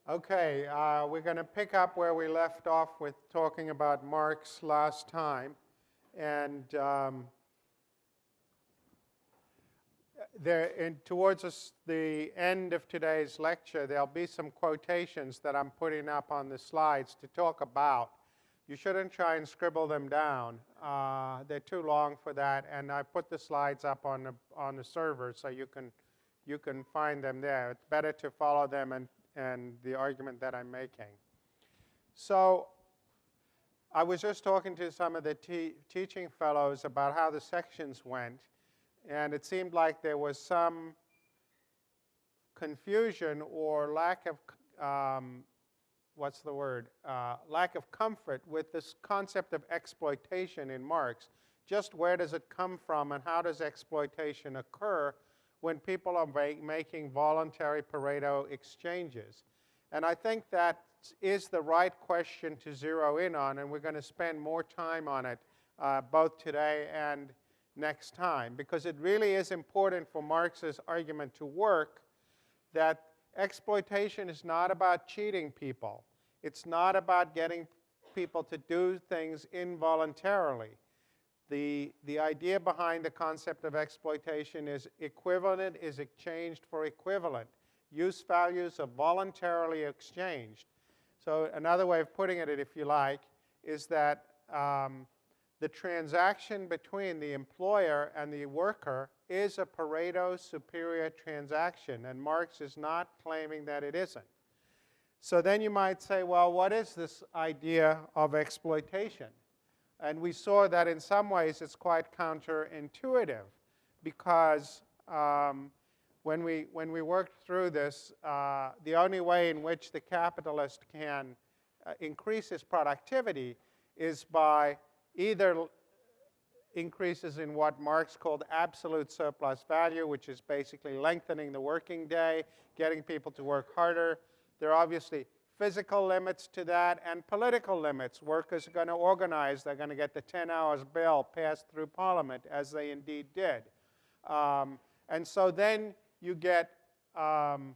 Okay, we're going to pick up where we left off with talking about Marx last time. And towards the end of today's lecture, there'll be some quotations that I'm putting up on the slides to talk about. You shouldn't try and scribble them down. They're too long for that. And I put the slides up on the server so you can find them there. It's better to follow them and the argument that I'm making. So I was just talking to some of the teaching fellows about how the sections went, and it seemed like there was some confusion or lack of, lack of comfort with this concept of exploitation in Marx. Just where does it come from and how does exploitation occur when people are making voluntary Pareto exchanges? And I think that is the right question to zero in on, and we're going to spend more time on it both today and next time, because it really is important for Marx's argument to work that exploitation is not about cheating people. It's not about getting people to do things involuntarily. The idea behind the concept of exploitation is equivalent is exchanged for equivalent. Use values are voluntarily exchanged. So another way of putting it, if you like, is that the transaction between the employer and the worker is a Pareto superior transaction, and Marx is not claiming that it isn't. So then you might say, well, what is this idea of exploitation? And we saw that in some ways it's quite counterintuitive, because when we worked through this, the only way in which the capitalist can increase his productivity is by either increases in what Marx called absolute surplus value, which is basically lengthening the working day, getting people to work harder. There are obviously physical limits to that and political limits. Workers are going to organize. They're going to get the 10 hours bill passed through Parliament, as they indeed did. And so then you get the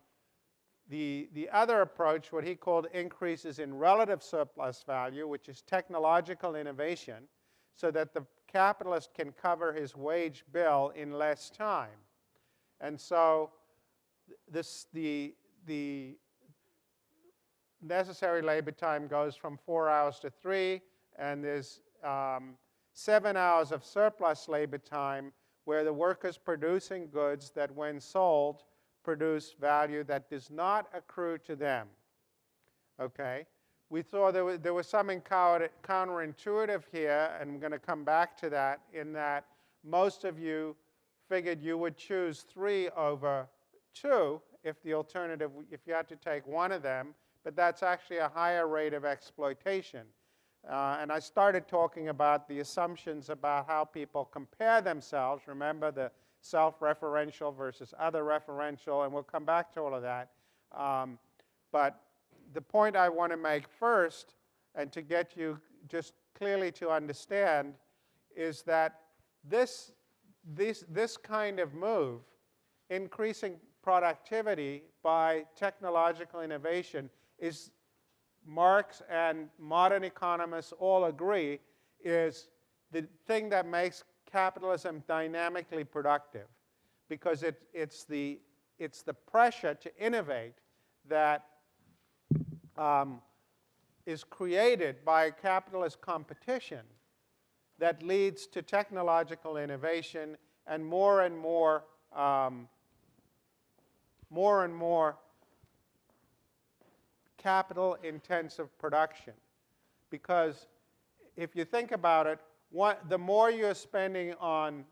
other approach, what he called increases in relative surplus value, which is technological innovation, so that the capitalist can cover his wage bill in less time. And so the necessary labor time goes from 4 hours to 3, and there's 7 hours of surplus labor time where the worker's producing goods that, when sold, produce value that does not accrue to them. Okay? We thought there was something counterintuitive here, and I'm going to come back to that, in that most of you figured you would choose 3 over 2 if the alternative, if you had to take one of them, but that's actually a higher rate of exploitation. And I started talking about the assumptions about how people compare themselves. Remember the self-referential versus other referential, and we'll come back to all of that. But the point I want to make first, and to get you just clearly to understand, is that this kind of move, increasing productivity by technological innovation, is, Marx and modern economists all agree, is the thing that makes capitalism dynamically productive, because it's the pressure to innovate that is created by capitalist competition that leads to technological innovation and more and more capital-intensive production. Because if you think about it, the more you're spending on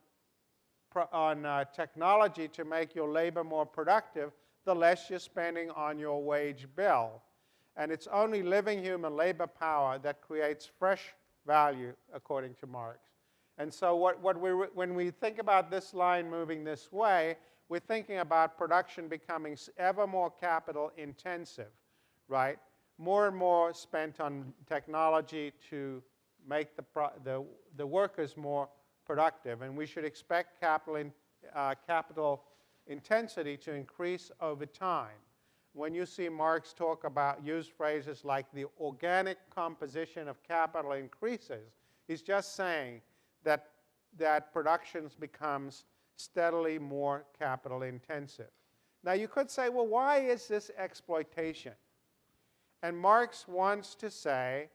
technology to make your labor more productive, the less you're spending on your wage bill. And it's only living human labor power that creates fresh value, according to Marx. And so when we think about this line moving this way, we're thinking about production becoming ever more capital intensive, right? More and more spent on technology to make the workers more productive. And we should expect capital intensity to increase over time. when you see Marx talk about, use phrases like the organic composition of capital increases, he's just saying that production becomes steadily more capital intensive. Now you could say, well, why is this exploitation? And Marx wants to say,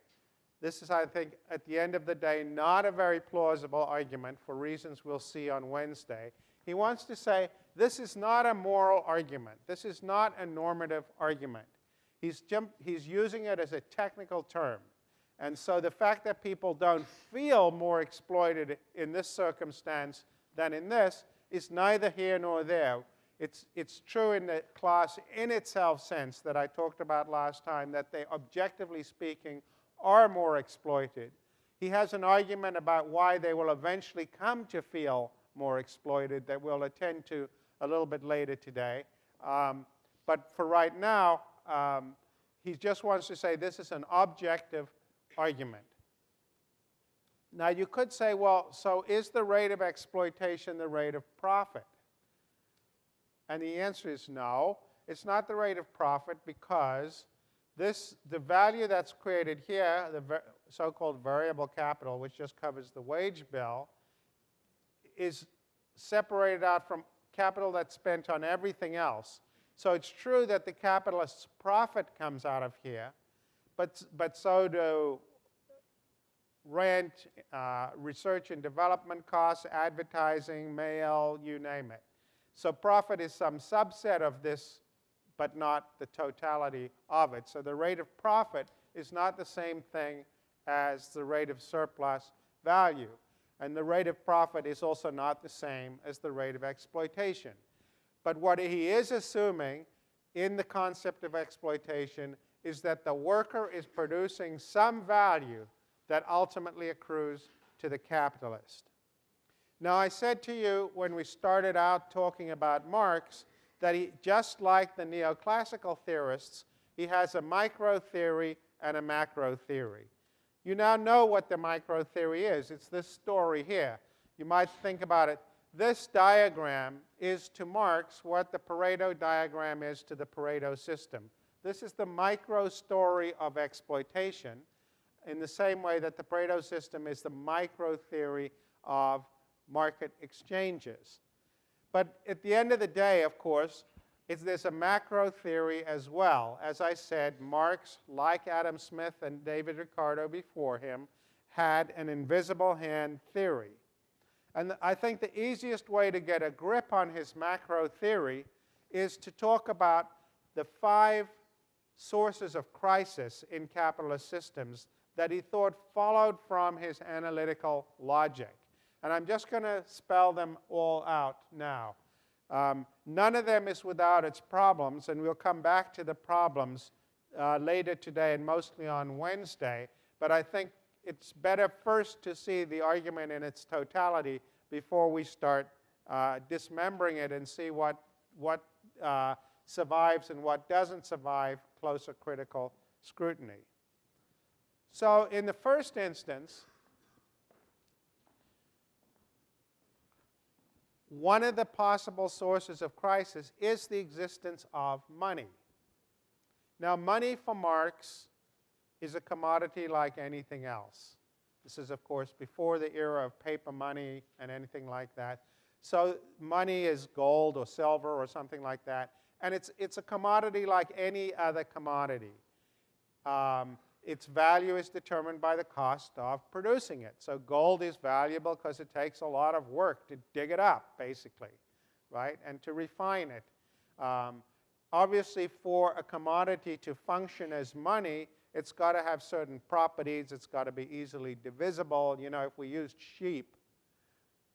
this is, I think, at the end of the day, not a very plausible argument for reasons we'll see on Wednesday. He wants to say, this is not a moral argument. This is not a normative argument. He's using it as a technical term. And so the fact that people don't feel more exploited in this circumstance than in this is neither here nor there. It's true in the class in itself sense that I talked about last time, that they, objectively speaking, are more exploited. He has an argument about why they will eventually come to feel more exploited that we'll attend to a little bit later today. But for right now, he just wants to say this is an objective argument. Now you could say, well, so is the rate of exploitation the rate of profit? And the answer is no. It's not the rate of profit because the value that's created here, the so-called variable capital, which just covers the wage bill, is separated out from capital that's spent on everything else. So it's true that the capitalist's profit comes out of here, but so do rent, research and development costs, advertising, mail, you name it. So profit is some subset of this, but not the totality of it. So the rate of profit is not the same thing as the rate of surplus value. And the rate of profit is also not the same as the rate of exploitation. But what he is assuming in the concept of exploitation is that the worker is producing some value that ultimately accrues to the capitalist. Now, I said to you when we started out talking about Marx that he, just like the neoclassical theorists, he has a micro theory and a macro theory. You now know what the micro theory is. It's this story here. You might think about it. This diagram is to Marx what the Pareto diagram is to the Pareto system. This is the micro story of exploitation in the same way that the Pareto system is the micro theory of market exchanges. But at the end of the day, of course, there's a macro theory as well. As I said, Marx, like Adam Smith and David Ricardo before him, had an invisible hand theory. And I think the easiest way to get a grip on his macro theory is to talk about the 5 sources of crisis in capitalist systems that he thought followed from his analytical logic. And I'm just going to spell them all out now. None of them is without its problems, and we'll come back to the problems later today and mostly on Wednesday. But I think it's better first to see the argument in its totality before we start dismembering it and see what survives and what doesn't survive closer critical scrutiny. So in the first instance, one of the possible sources of crisis is the existence of money. Now, money for Marx is a commodity like anything else. This is, of course, before the era of paper money and anything like that. So money is gold or silver or something like that. And it's a commodity like any other commodity. Its value is determined by the cost of producing it. So gold is valuable because it takes a lot of work to dig it up, basically, right, and to refine it. Obviously, for a commodity to function as money, it's got to have certain properties. It's got to be easily divisible. You know, if we used sheep,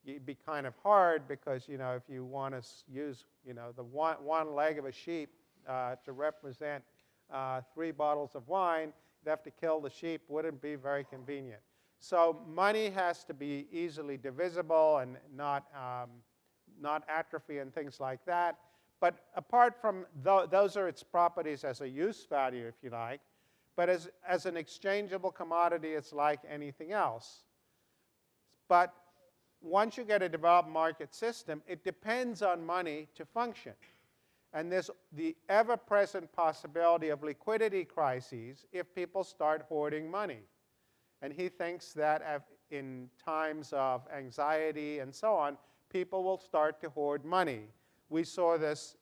it'd be kind of hard because, you know, if you want to use, you know, the one leg of a sheep to represent 3 bottles of wine, you'd have to kill the sheep. Wouldn't be very convenient. So money has to be easily divisible and not atrophy and things like that. But apart from those are its properties as a use value, if you like. But as an exchangeable commodity, it's like anything else. But once you get a developed market system, it depends on money to function. And there's the ever-present possibility of liquidity crises if people start hoarding money. And he thinks that in times of anxiety and so on, people will start to hoard money. We saw this,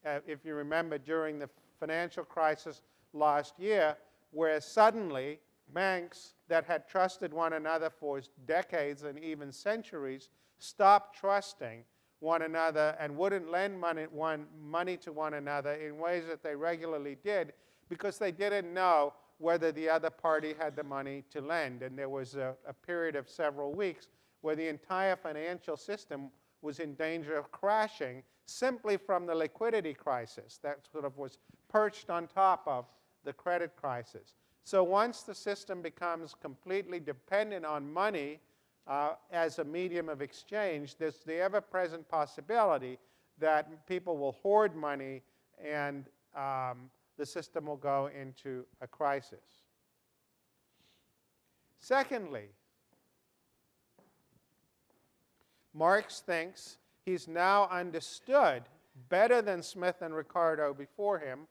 if you remember, during the financial crisis last year, where suddenly banks that had trusted one another for decades and even centuries stopped trusting one another and wouldn't lend money to one another in ways that they regularly did because they didn't know whether the other party had the money to lend. And there was a period of several weeks where the entire financial system was in danger of crashing simply from the liquidity crisis that sort of was perched on top of the credit crisis. So once the system becomes completely dependent on money as a medium of exchange, there's the ever-present possibility that people will hoard money and the system will go into a crisis. Secondly, Marx thinks he's now understood better than Smith and Ricardo before him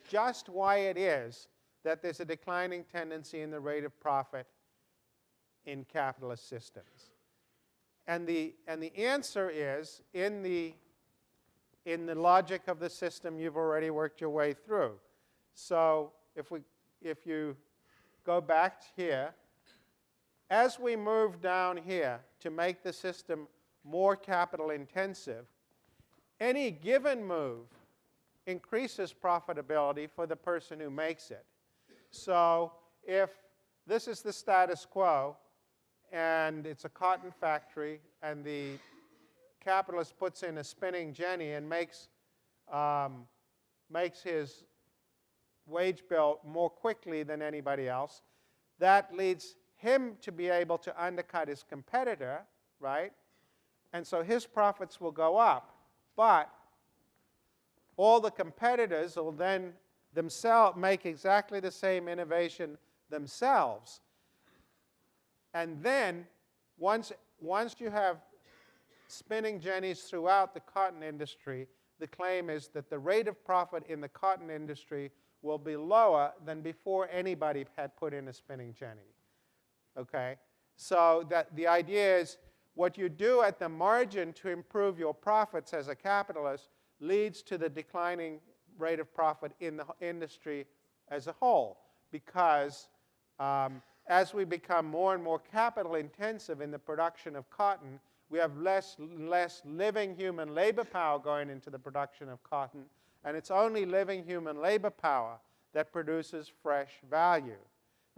just why it is that there's a declining tendency in the rate of profit in capitalist systems. And the answer is in the logic of the system you've already worked your way through. So if you go back here, as we move down here to make the system more capital intensive, any given move increases profitability for the person who makes it. So if this is the status quo and it's a cotton factory and the capitalist puts in a spinning jenny and makes his wage bill more quickly than anybody else, that leads him to be able to undercut his competitor, right? And so his profits will go up. But all the competitors will then themselves make exactly the same innovation themselves. And then once you have spinning jennies throughout the cotton industry, the claim is that the rate of profit in the cotton industry will be lower than before anybody had put in a spinning jenny. Okay? So that the idea is what you do at the margin to improve your profits as a capitalist leads to the declining rate of profit in the industry as a whole. Because as we become more and more capital intensive in the production of cotton, we have less living human labor power going into the production of cotton, and it's only living human labor power that produces fresh value.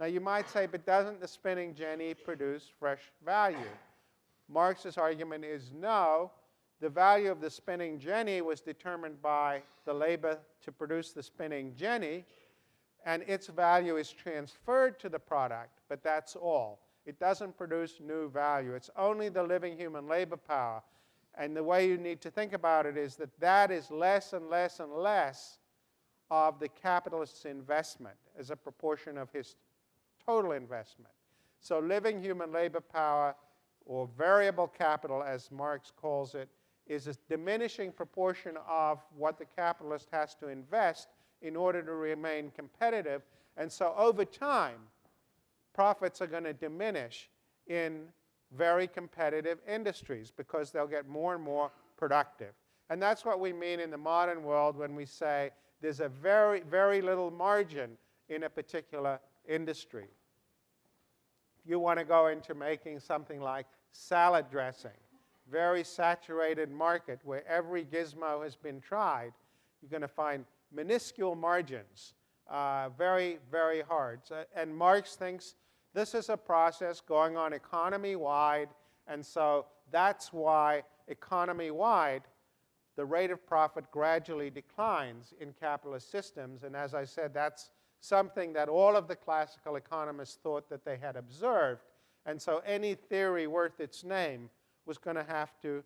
Now you might say, but doesn't the spinning jenny produce fresh value? Marx's argument is no. The value of the spinning jenny was determined by the labor to produce the spinning jenny, and its value is transferred to the product, but that's all. It doesn't produce new value. It's only the living human labor power. And the way you need to think about it is that that is less and less and less of the capitalist's investment as a proportion of his total investment. So living human labor power, or variable capital as Marx calls it, is a diminishing proportion of what the capitalist has to invest in order to remain competitive. And so over time, profits are going to diminish in very competitive industries because they'll get more and more productive. And that's what we mean in the modern world when we say there's a very, very little margin in a particular industry. If you want to go into making something like salad dressing, very saturated market where every gizmo has been tried, you're going to find minuscule margins, very, very hard. And Marx thinks this is a process going on economy-wide, and so that's why economy-wide the rate of profit gradually declines in capitalist systems. And as I said, that's something that all of the classical economists thought that they had observed. And so any theory worth its name was going to have to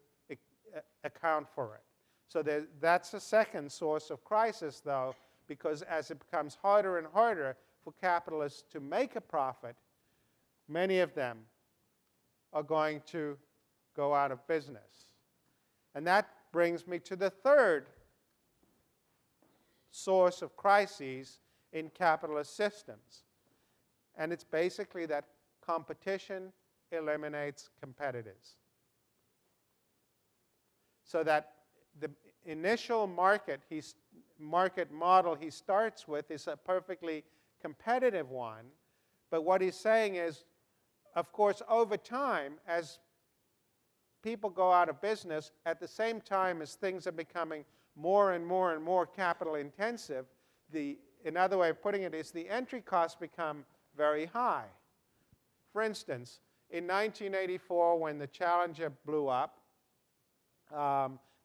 account for it. So that's a second source of crisis, though, because as it becomes harder and harder for capitalists to make a profit, many of them are going to go out of business. And that brings me to the third source of crises in capitalist systems. And it's basically that competition eliminates competitors. So that the initial market model he starts with is a perfectly competitive one. But what he's saying is, of course, over time, as people go out of business, at the same time as things are becoming more and more and more capital intensive, another way of putting it is the entry costs become very high. For instance, in 1984, when the Challenger blew up,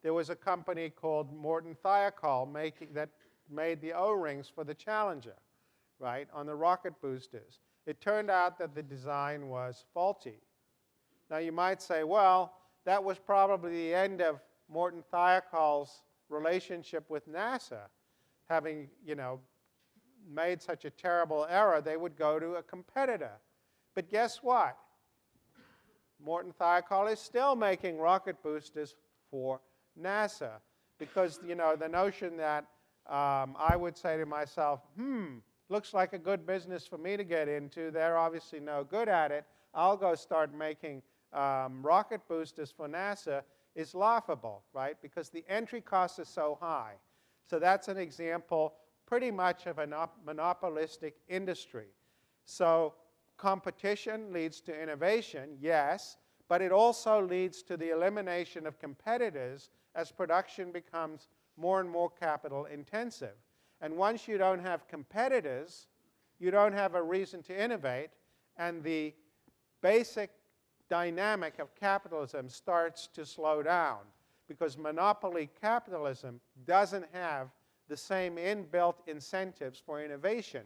there was a company called Morton Thiokol that made the O-rings for the Challenger, right, on the rocket boosters. It turned out that the design was faulty. Now you might say, well, that was probably the end of Morton Thiokol's relationship with NASA. Having, made such a terrible error, they would go to a competitor. But guess what? Morton Thiokol is still making rocket boosters for NASA, because, the notion that I would say to myself, looks like a good business for me to get into. They're obviously no good at it. I'll go start making rocket boosters for NASA is laughable, right? Because the entry cost is so high. So that's an example pretty much of a monopolistic industry. So competition leads to innovation, yes, but it also leads to the elimination of competitors as production becomes more and more capital intensive. And once you don't have competitors, you don't have a reason to innovate, and the basic dynamic of capitalism starts to slow down, because monopoly capitalism doesn't have the same inbuilt incentives for innovation.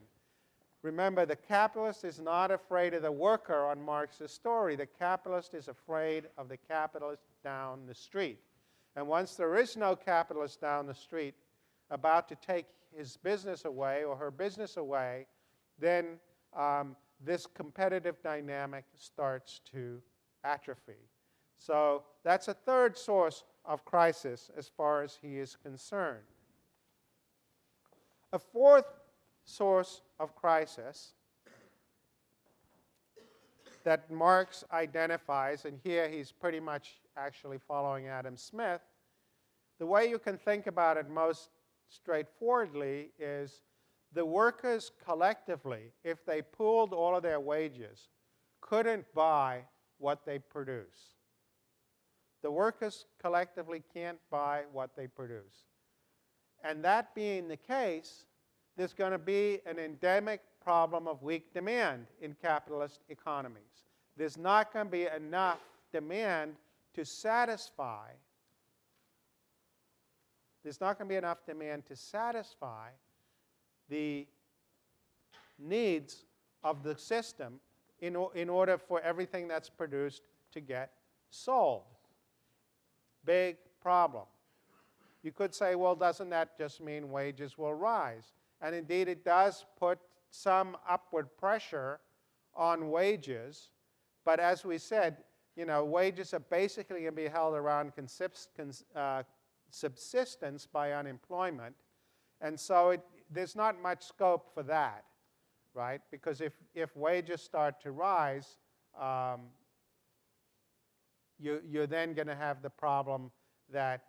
Remember, the capitalist is not afraid of the worker on Marx's story. The capitalist is afraid of the capitalist down the street. And once there is no capitalist down the street about to take his business away or her business away, then this competitive dynamic starts to atrophy. So that's a third source of crisis as far as he is concerned. A fourth source of crisis that Marx identifies, and here he's pretty much actually following Adam Smith, the way you can think about it most straightforwardly is the workers collectively, if they pooled all of their wages, couldn't buy what they produce. The workers collectively can't buy what they produce. And that being the case, there's going to be an endemic problem of weak demand in capitalist economies. There's not going to be enough demand to satisfy the needs of the system in order for everything that's produced to get sold. Big problem. You could say, well, doesn't that just mean wages will rise? And indeed, it does put some upward pressure on wages. But as we said, wages are basically going to be held around subsistence by unemployment. And so there's not much scope for that, right? Because if wages start to rise, you're then going to have the problem that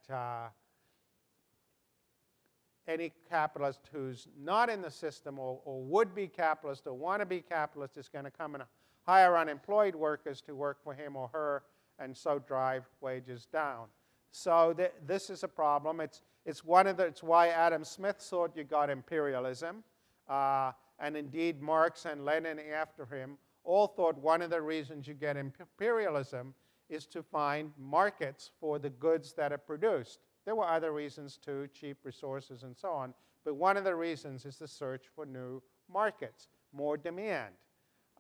any capitalist who's not in the system or would be capitalist or want to be capitalist is going to come and hire unemployed workers to work for him or her and so drive wages down. So this is a problem. It's why Adam Smith thought you got imperialism. And indeed, Marx and Lenin after him all thought one of the reasons you get imperialism is to find markets for the goods that are produced. There were other reasons too, cheap resources and so on, but one of the reasons is the search for new markets, more demand.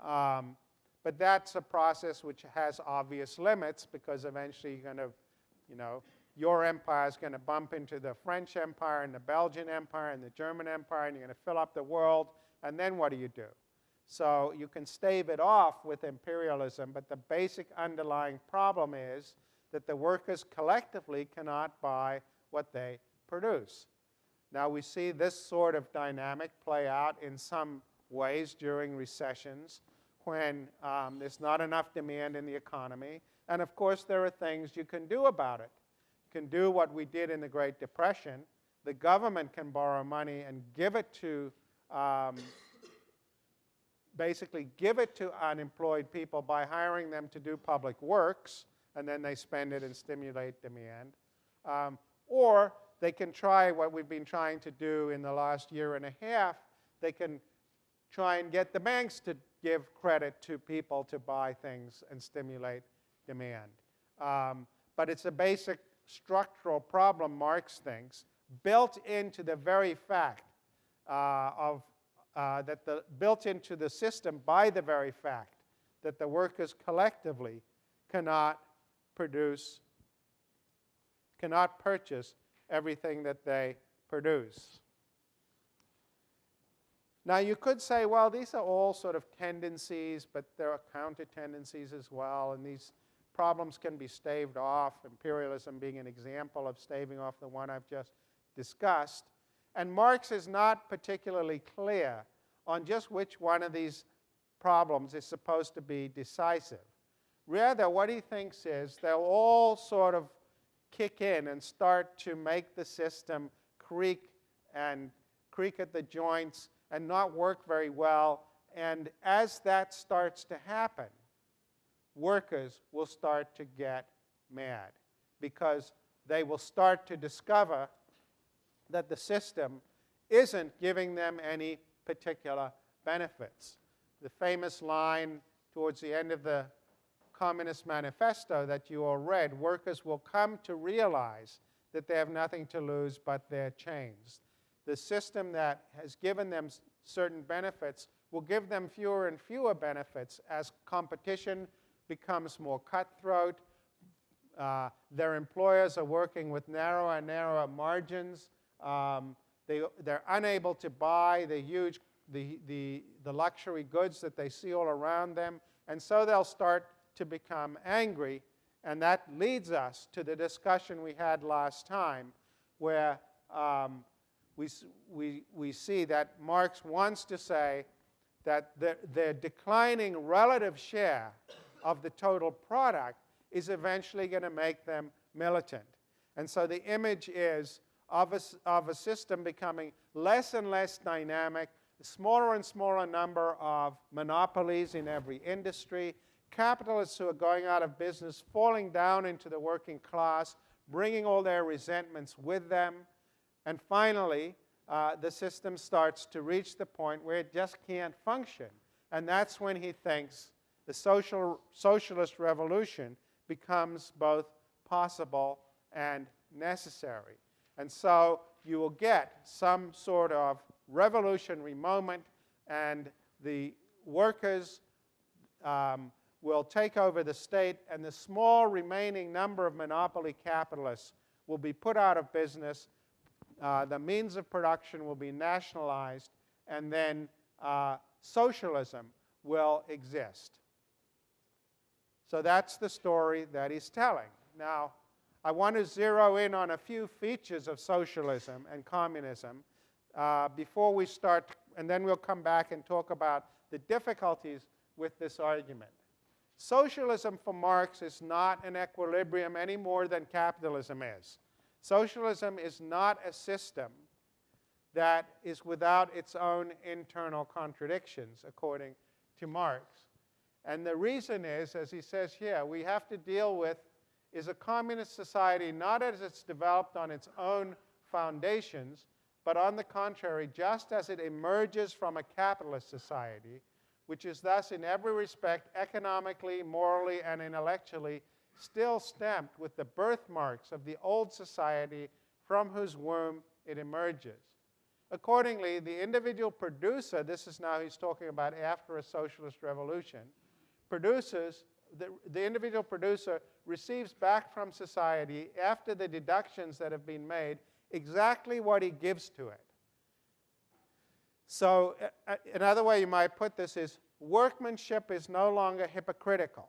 But that's a process which has obvious limits, because eventually you're going to, your empire is going to bump into the French Empire and the Belgian Empire and the German Empire, and you're going to fill up the world, and then what do? So you can stave it off with imperialism, but the basic underlying problem is that the workers collectively cannot buy what they produce. Now, we see this sort of dynamic play out in some ways during recessions when there's not enough demand in the economy. And of course, there are things you can do about it. You can do what we did in the Great Depression. The government can borrow money and give it to, basically give it to unemployed people by hiring them to do public works, and then they spend it and stimulate demand. Or they can try what we've been trying to do in the last year and a half. They can try and get the banks to give credit to people to buy things and stimulate demand. But it's a basic structural problem, Marx thinks, built into the very fact built into the system by the very fact that the workers collectively cannot purchase everything that they produce. Now, you could say, well, these are all sort of tendencies, but there are counter-tendencies as well, and these problems can be staved off, imperialism being an example of staving off the one I've just discussed. And Marx is not particularly clear on just which one of these problems is supposed to be decisive. Rather, what he thinks is they'll all sort of kick in and start to make the system creak at the joints and not work very well. And as that starts to happen, workers will start to get mad because they will start to discover that the system isn't giving them any particular benefits. The famous line towards the end of the Communist Manifesto that you all read, workers will come to realize that they have nothing to lose but their chains. The system that has given them certain benefits will give them fewer and fewer benefits as competition becomes more cutthroat. Their employers are working with narrower and narrower margins. They're unable to buy the luxury goods that they see all around them, and so they'll start to become angry, and that leads us to the discussion we had last time, where we see that Marx wants to say that the declining relative share of the total product is eventually going to make them militant. And so the image is of a system becoming less and less dynamic, a smaller and smaller number of monopolies in every industry, capitalists who are going out of business, falling down into the working class, bringing all their resentments with them, and finally, the system starts to reach the point where it just can't function. And that's when he thinks the socialist revolution becomes both possible and necessary. And so you will get some sort of revolutionary moment, and the workers will take over the state, and the small remaining number of monopoly capitalists will be put out of business. The means of production will be nationalized, and then socialism will exist. So that's the story that he's telling. Now, I want to zero in on a few features of socialism and communism before we start, and then we'll come back and talk about the difficulties with this argument. Socialism for Marx is not an equilibrium any more than capitalism is. Socialism is not a system that is without its own internal contradictions, according to Marx. And the reason is, as he says here, we have to deal with is a communist society not as it's developed on its own foundations, but on the contrary, just as it emerges from a capitalist society, which is thus in every respect economically, morally, and intellectually still stamped with the birthmarks of the old society from whose womb it emerges. Accordingly, the individual producer, this is now he's talking about after a socialist revolution, the individual producer receives back from society, after the deductions that have been made, exactly what he gives to it. So another way you might put this is workmanship is no longer hypocritical.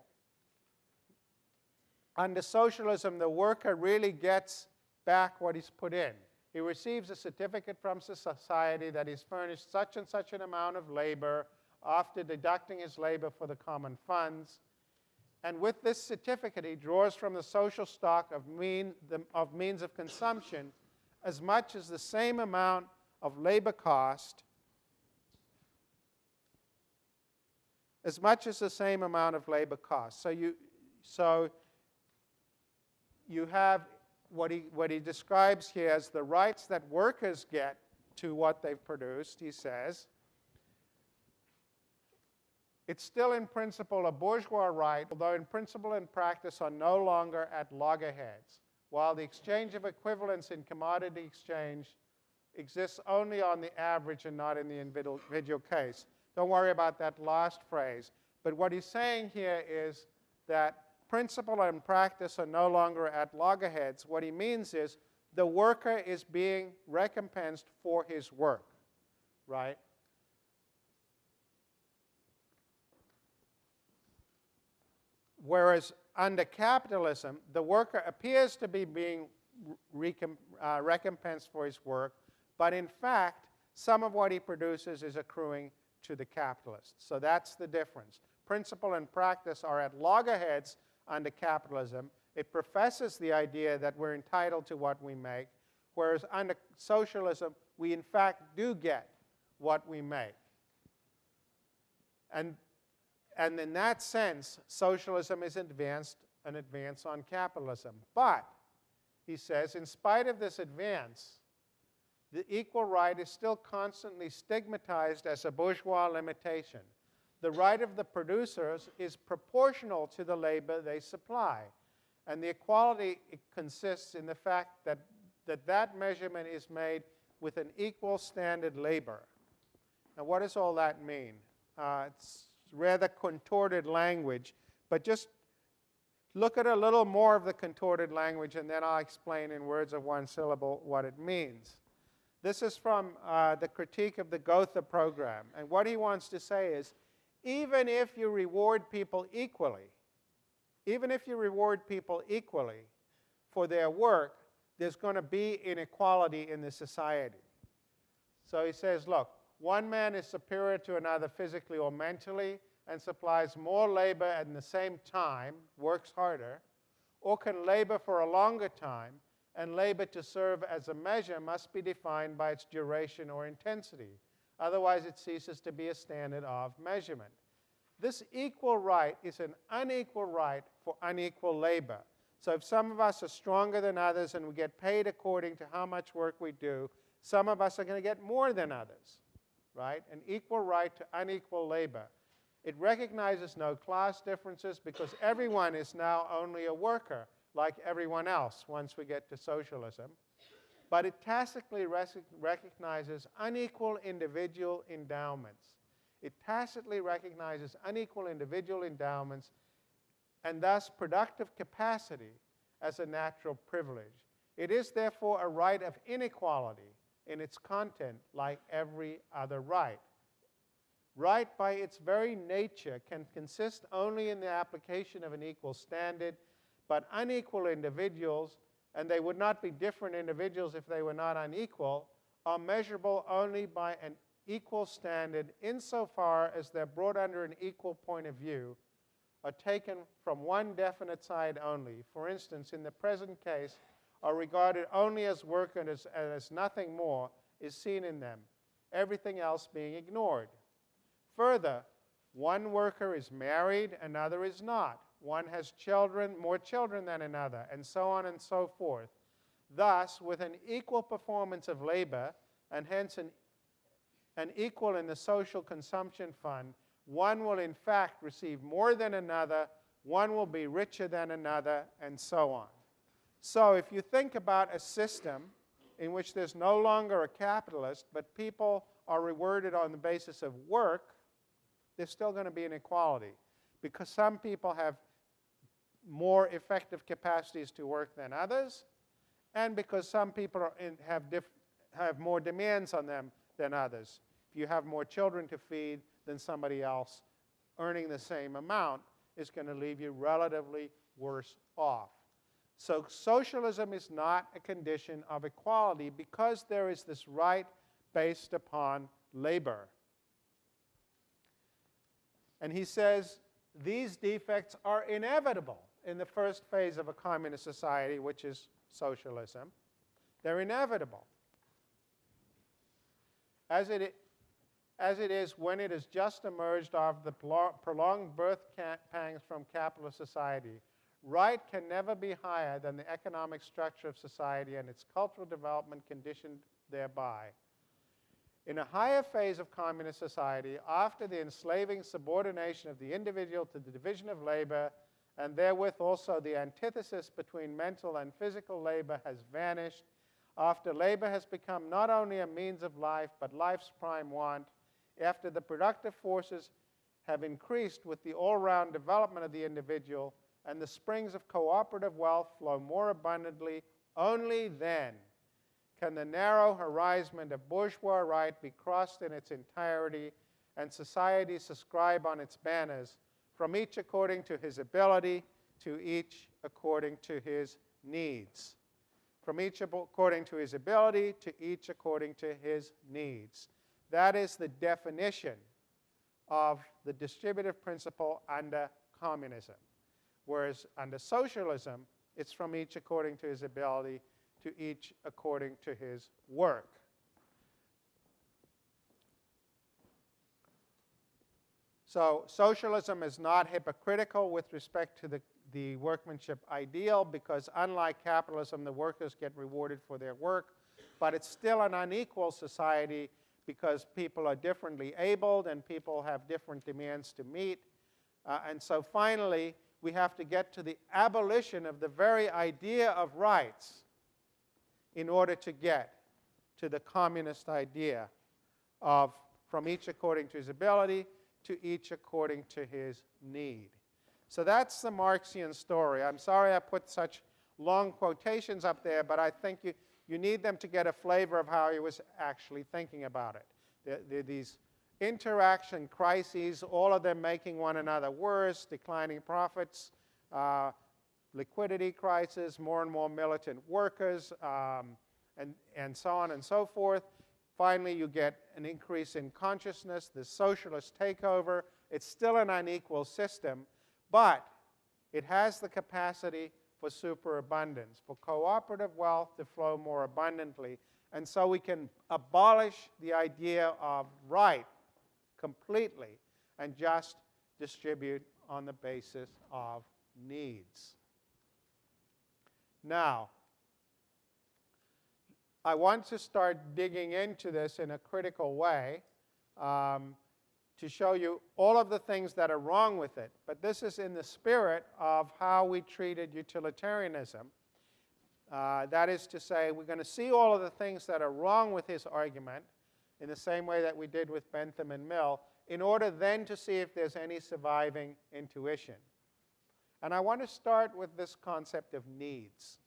Under socialism, the worker really gets back what he's put in. He receives a certificate from society that he's furnished such and such an amount of labor after deducting his labor for the common funds. And with this certificate, he draws from the social stock of means of consumption as much as the same amount of labor cost, So you have what he describes here as the rights that workers get to what they've produced, he says. It's still in principle a bourgeois right, although in principle and practice are no longer at loggerheads, while the exchange of equivalents in commodity exchange exists only on the average and not in the individual case. Don't worry about that last phrase. But what he's saying here is that principle and practice are no longer at loggerheads. What he means is the worker is being recompensed for his work, right? Whereas under capitalism, the worker appears to be being recompensed for his work, but in fact, some of what he produces is accruing to the capitalist. So that's the difference. Principle and practice are at loggerheads under capitalism. It professes the idea that we're entitled to what we make, whereas under socialism, we in fact do get what we make. And in that sense, socialism is an advance on capitalism. But, he says, in spite of this advance, the equal right is still constantly stigmatized as a bourgeois limitation. The right of the producers is proportional to the labor they supply. And the equality consists in the fact that that measurement is made with an equal standard labor. Now, what does all that mean? It's rather contorted language, but just look at a little more of the contorted language, and then I'll explain in words of one syllable what it means. This is from the critique of the Gotha program. And what he wants to say is, even if you reward people equally for their work, there's going to be inequality in the society. So he says, look, one man is superior to another physically or mentally and supplies more labor at the same time, works harder, or can labor for a longer time, and labor to serve as a measure must be defined by its duration or intensity. Otherwise, it ceases to be a standard of measurement. This equal right is an unequal right for unequal labor. So if some of us are stronger than others and we get paid according to how much work we do, some of us are going to get more than others, right? An equal right to unequal labor. It recognizes no class differences because everyone is now only a worker, like everyone else once we get to socialism. But it tacitly recognizes unequal individual endowments. It tacitly recognizes unequal individual endowments and thus productive capacity as a natural privilege. It is therefore a right of inequality in its content like every other right. Right by its very nature can consist only in the application of an equal standard, but unequal individuals, and they would not be different individuals if they were not unequal, are measurable only by an equal standard insofar as they're brought under an equal point of view, are taken from one definite side only. For instance, in the present case, are regarded only as workers and as nothing more is seen in them, everything else being ignored. Further, one worker is married, another is not. One has children, more children than another, and so on and so forth. Thus, with an equal performance of labor, and hence an equal in the social consumption fund, one will in fact receive more than another, one will be richer than another, and so on. So if you think about a system in which there's no longer a capitalist, but people are rewarded on the basis of work, there's still going to be inequality because some people have more effective capacities to work than others, and because some people have more demands on them than others. If you have more children to feed than somebody else, earning the same amount is going to leave you relatively worse off. So socialism is not a condition of equality because there is this right based upon labor. And he says these defects are inevitable in the first phase of a communist society, which is socialism. They're inevitable. As it is when it has just emerged of the prolonged birth pangs from capitalist society, right can never be higher than the economic structure of society and its cultural development conditioned thereby. In a higher phase of communist society, after the enslaving subordination of the individual to the division of labor, and therewith also the antithesis between mental and physical labor has vanished, after labor has become not only a means of life, but life's prime want, after the productive forces have increased with the all-round development of the individual, and the springs of cooperative wealth flow more abundantly, only then can the narrow horizon of bourgeois right be crossed in its entirety, and society subscribe on its banners, from each according to his ability, to each according to his needs. From each according to his ability, to each according to his needs. That is the definition of the distributive principle under communism. Whereas under socialism, it's from each according to his ability, to each according to his work. So socialism is not hypocritical with respect to the workmanship ideal, because unlike capitalism, the workers get rewarded for their work, but it's still an unequal society because people are differently abled and people have different demands to meet. And so finally, we have to get to the abolition of the very idea of rights in order to get to the communist idea of from each according to his ability, to each according to his need. So that's the Marxian story. I'm sorry I put such long quotations up there, but I think you need them to get a flavor of how he was actually thinking about it. These interaction crises, all of them making one another worse, declining profits, liquidity crisis, more and more militant workers, and so on and so forth. Finally, you get an increase in consciousness, the socialist takeover. It's still an unequal system, but it has the capacity for superabundance, for cooperative wealth to flow more abundantly. And so we can abolish the idea of right completely and just distribute on the basis of needs. Now, I want to start digging into this in a critical way to show you all of the things that are wrong with it. But this is in the spirit of how we treated utilitarianism. That is to say, we're going to see all of the things that are wrong with his argument in the same way that we did with Bentham and Mill, in order then to see if there's any surviving intuition. And I want to start with this concept of needs.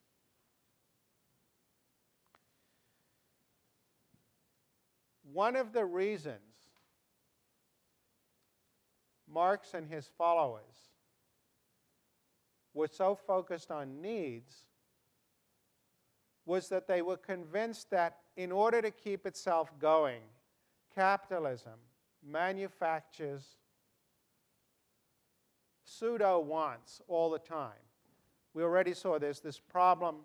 One of the reasons Marx and his followers were so focused on needs was that they were convinced that in order to keep itself going, capitalism manufactures pseudo-wants all the time. We already saw there's this problem,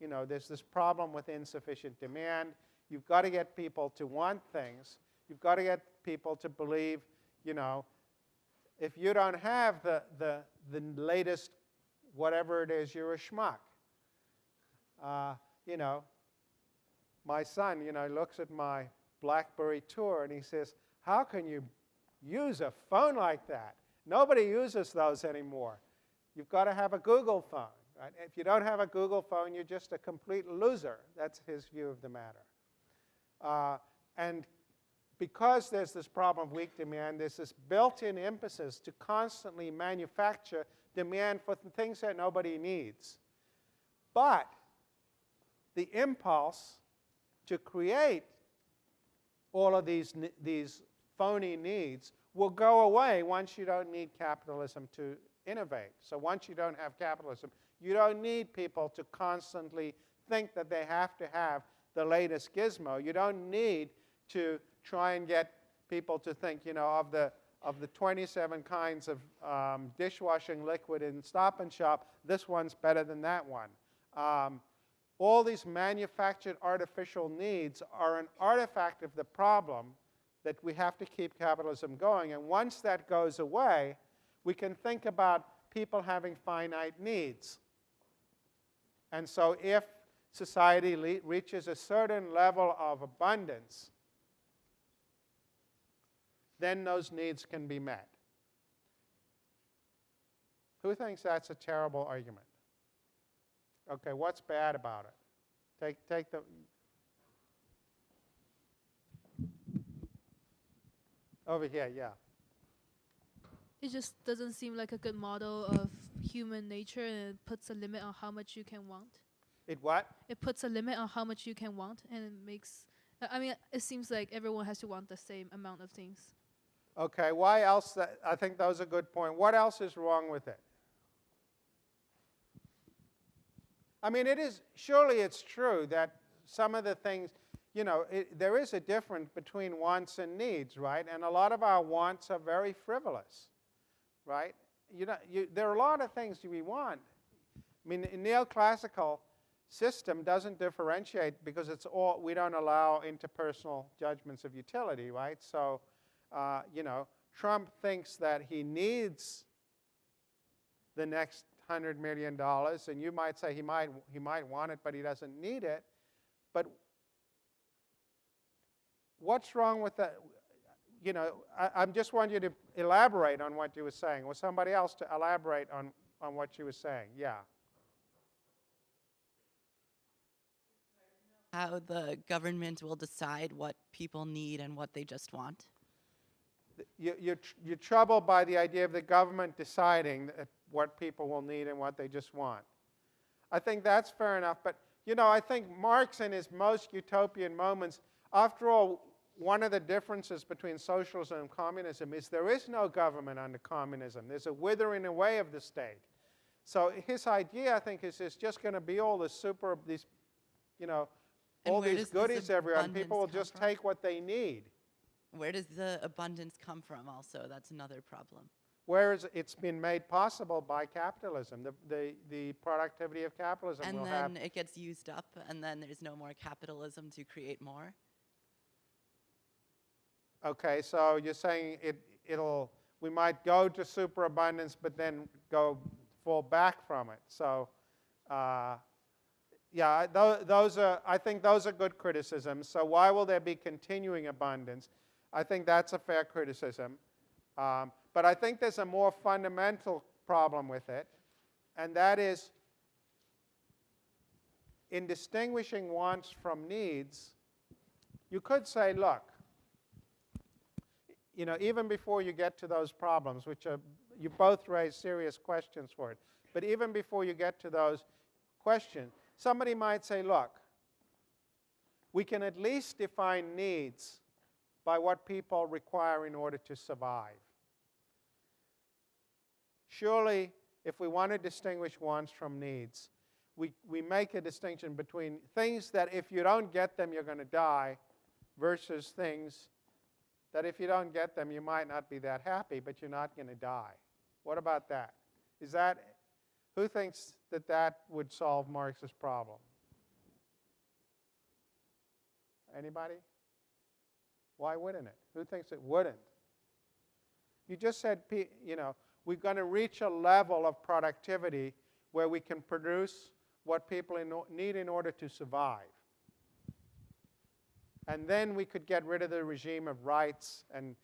there's this problem with insufficient demand. You've got to get people to want things. You've got to get people to believe, if you don't have the latest whatever it is, you're a schmuck. My son, looks at my BlackBerry Tour and he says, how can you use a phone like that? Nobody uses those anymore. You've got to have a Google phone. Right? If you don't have a Google phone, you're just a complete loser. That's his view of the matter. And because there's this problem of weak demand, there's this built-in impetus to constantly manufacture demand for things that nobody needs. But the impulse to create all of these phony needs will go away once you don't need capitalism to innovate. So once you don't have capitalism, You don't need people to constantly think that they have to have the latest gizmo. You don't need to try and get people to think, of the 27 kinds of dishwashing liquid in Stop and Shop, this one's better than that one. All these manufactured artificial needs are an artifact of the problem that we have to keep capitalism going. And once that goes away, we can think about people having finite needs. And so if society reaches a certain level of abundance, then those needs can be met. Who thinks that's a terrible argument? Okay, what's bad about it? Take the... Over here, yeah. It just doesn't seem like a good model of human nature, and it puts a limit on how much you can want. It what? It puts a limit on how much you can want, and it makes... I mean, it seems like everyone has to want the same amount of things. Okay, why else? I think that was a good point. What else is wrong with it? I mean, surely it's true that some of the things, there is a difference between wants and needs, right? And a lot of our wants are very frivolous, right? There are a lot of things we want. I mean, the neoclassical system doesn't differentiate because we don't allow interpersonal judgments of utility, right? So, Trump thinks that he needs the next $100 million, and you might say he might want it, but he doesn't need it. But what's wrong with that? I just want you to elaborate on what you were saying. Or somebody else to elaborate on what you were saying. Yeah. How the government will decide what people need and what they just want. You're troubled by the idea of the government deciding what people will need and what they just want. I think that's fair enough. But, I think Marx in his most utopian moments, after all, one of the differences between socialism and communism is there is no government under communism. There's a withering away of the state. So his idea, I think, is there's just going to be all this all these goodies everywhere, and people will just take what they need. Where does the abundance come from also? That's another problem. Whereas it's been made possible by capitalism. The productivity of capitalism and will then have... it gets used up, and then there's no more capitalism to create more? Okay, so you're saying we might go to superabundance, but then fall back from it. So, yeah, I think those are good criticisms. So why will there be continuing abundance? I think that's a fair criticism. But I think there's a more fundamental problem with it, and that is in distinguishing wants from needs, you could say, look, even before you get to those problems, which you both raise serious questions for it, but even before you get to those questions, somebody might say, look, we can at least define needs by what people require in order to survive. Surely, if we want to distinguish wants from needs, we make a distinction between things that if you don't get them, you're going to die, versus things that if you don't get them, you might not be that happy, but you're not going to die. What about that? Who thinks that would solve Marx's problem? Anybody? Why wouldn't it? Who thinks it wouldn't? You just said, we're going to reach a level of productivity where we can produce what people need in order to survive. And then we could get rid of the regime of rights. And,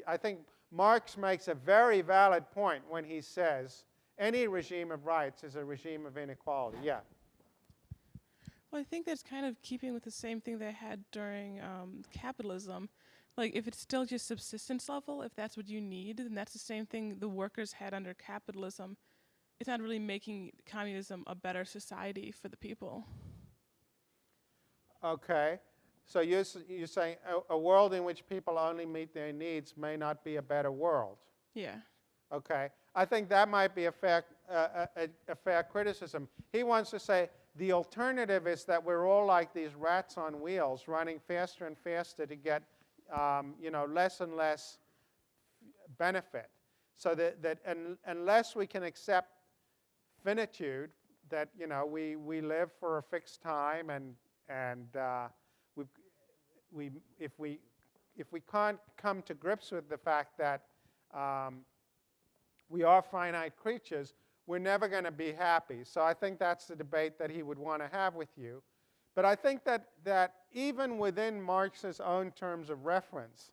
I think Marx makes a very valid point when he says any regime of rights is a regime of inequality. Yeah. Well, I think that's kind of keeping with the same thing they had during capitalism. Like, if it's still just subsistence level, if that's what you need, then that's the same thing the workers had under capitalism. It's not really making communism a better society for the people. Okay. So you're saying a world in which people only meet their needs may not be a better world. Yeah. Okay, I think that might be a fair criticism. He wants to say the alternative is that we're all like these rats on wheels, running faster and faster to get, less and less benefit. So that unless we can accept finitude, that we live for a fixed time, and if we can't come to grips with the fact that we are finite creatures, we're never going to be happy. So I think that's the debate that he would want to have with you. But I think that even within Marx's own terms of reference,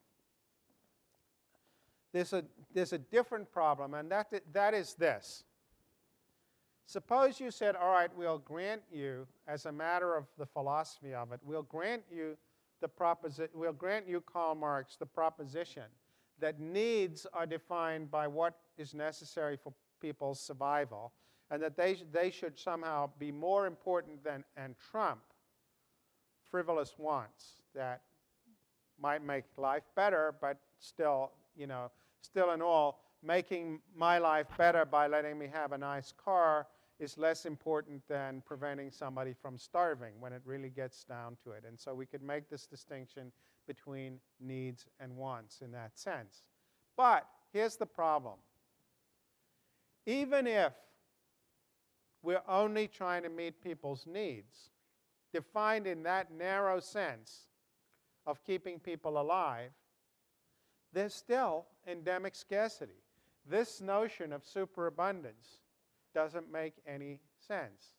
there's a different problem, and that is this. Suppose you said, all right, we'll grant you, as a matter of the philosophy of it, we'll grant you, Karl Marx, the proposition that needs are defined by what is necessary for people's survival, and that they should somehow be more important than and trump frivolous wants that might make life better, but still in all, making my life better by letting me have a nice car is less important than preventing somebody from starving when it really gets down to it. And so we could make this distinction between needs and wants in that sense. But here's the problem. Even if we're only trying to meet people's needs, defined in that narrow sense of keeping people alive, there's still endemic scarcity. This notion of superabundance doesn't make any sense.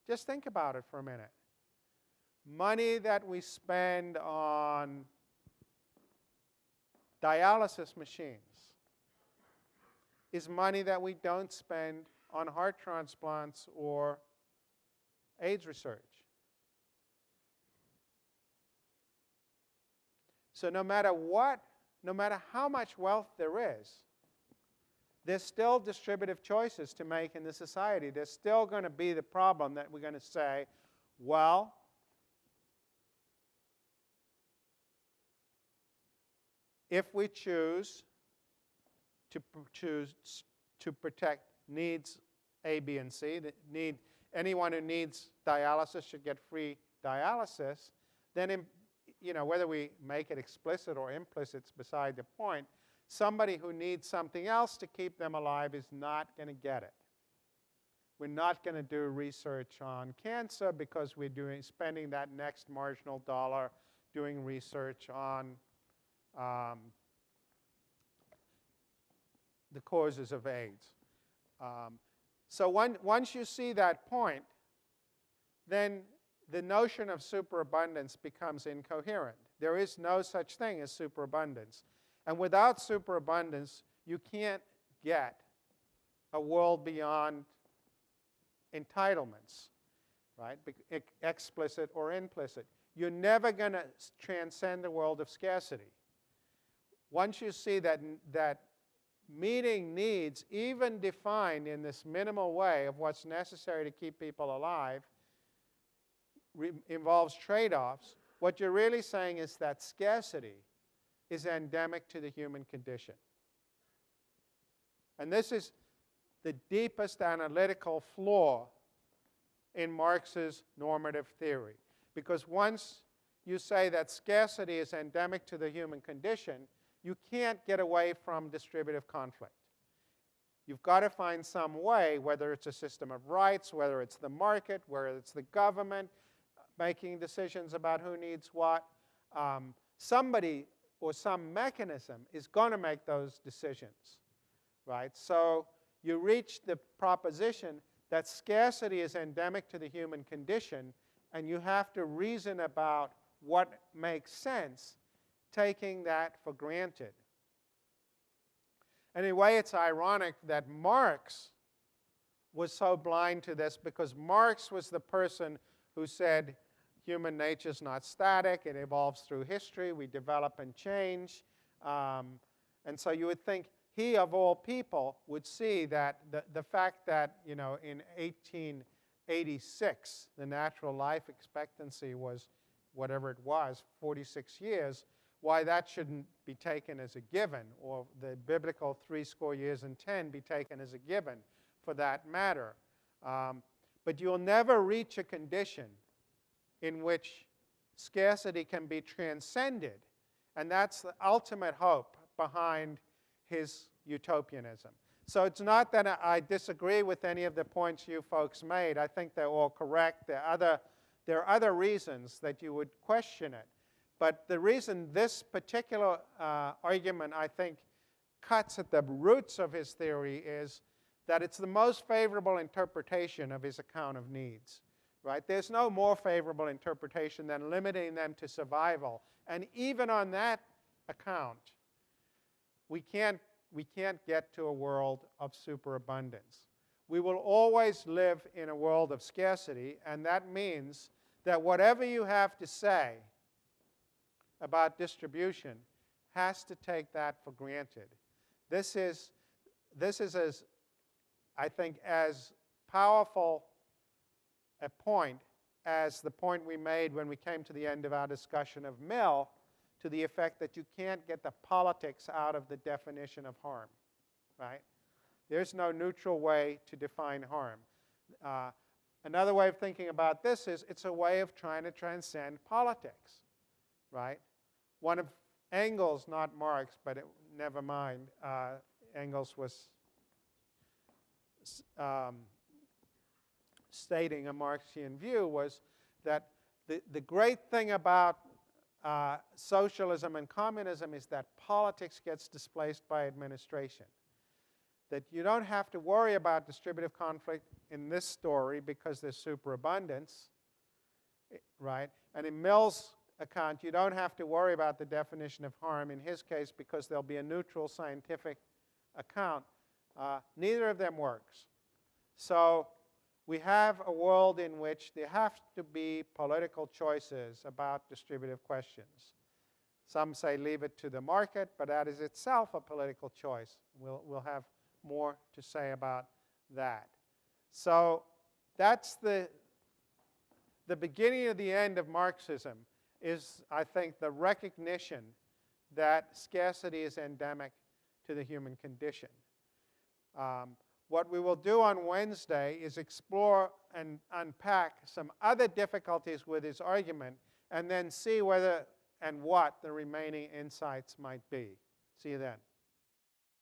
Just think about it for a minute. Money that we spend on dialysis machines is money that we don't spend on heart transplants or AIDS research. So no matter how much wealth there is, there's still distributive choices to make in the society. There's still going to be the problem that we're going to say, well, if we choose to protect needs A, B, and C, anyone who needs dialysis should get free dialysis, then whether we make it explicit or implicit is beside the point. Somebody who needs something else to keep them alive is not going to get it. We're not going to do research on cancer because we're spending that next marginal dollar doing research on the causes of AIDS. So once you see that point, then the notion of superabundance becomes incoherent. There is no such thing as superabundance. And without superabundance, you can't get a world beyond entitlements, right? Explicit or implicit. You're never going to transcend the world of scarcity. Once you see that meeting needs, even defined in this minimal way of what's necessary to keep people alive, involves trade-offs, what you're really saying is that scarcity is endemic to the human condition. And this is the deepest analytical flaw in Marx's normative theory. Because once you say that scarcity is endemic to the human condition, you can't get away from distributive conflict. You've got to find some way, whether it's a system of rights, whether it's the market, whether it's the government making decisions about who needs what. Somebody or some mechanism is going to make those decisions, right? So you reach the proposition that scarcity is endemic to the human condition, and you have to reason about what makes sense, taking that for granted. And in a way, it's ironic that Marx was so blind to this, because Marx was the person who said human nature is not static, it evolves through history, we develop and change. And so you would think he, of all people, would see that the fact that in 1886 the natural life expectancy was whatever it was, 46 years, why that shouldn't be taken as a given, or the biblical 70 years and 10 be taken as a given for that matter. But you'll never reach a condition in which scarcity can be transcended. And that's the ultimate hope behind his utopianism. So it's not that I disagree with any of the points you folks made. I think they're all correct. There are other reasons that you would question it. But the reason this particular argument, I think, cuts at the roots of his theory is that it's the most favorable interpretation of his account of needs. Right? There's no more favorable interpretation than limiting them to survival. And even on that account, we can't get to a world of superabundance. We will always live in a world of scarcity, and that means that whatever you have to say about distribution has to take that for granted. This is as, I think, as powerful a point as the point we made when we came to the end of our discussion of Mill, to the effect that you can't get the politics out of the definition of harm, right? There's no neutral way to define harm. Another way of thinking about this is it's a way of trying to transcend politics, right? One of Engels, not Marx, but never mind, Engels was stating a Marxian view, was that the great thing about socialism and communism is that politics gets displaced by administration. That you don't have to worry about distributive conflict in this story because there's superabundance, right? And in Mill's account, you don't have to worry about the definition of harm in his case because there'll be a neutral scientific account. Neither of them works. So we have a world in which there have to be political choices about distributive questions. Some say leave it to the market, but that is itself a political choice. We'll have more to say about that. So that's the beginning of the end of Marxism is, I think, the recognition that scarcity is endemic to the human condition. What we will do on Wednesday is explore and unpack some other difficulties with his argument and then see whether and what the remaining insights might be. See you then.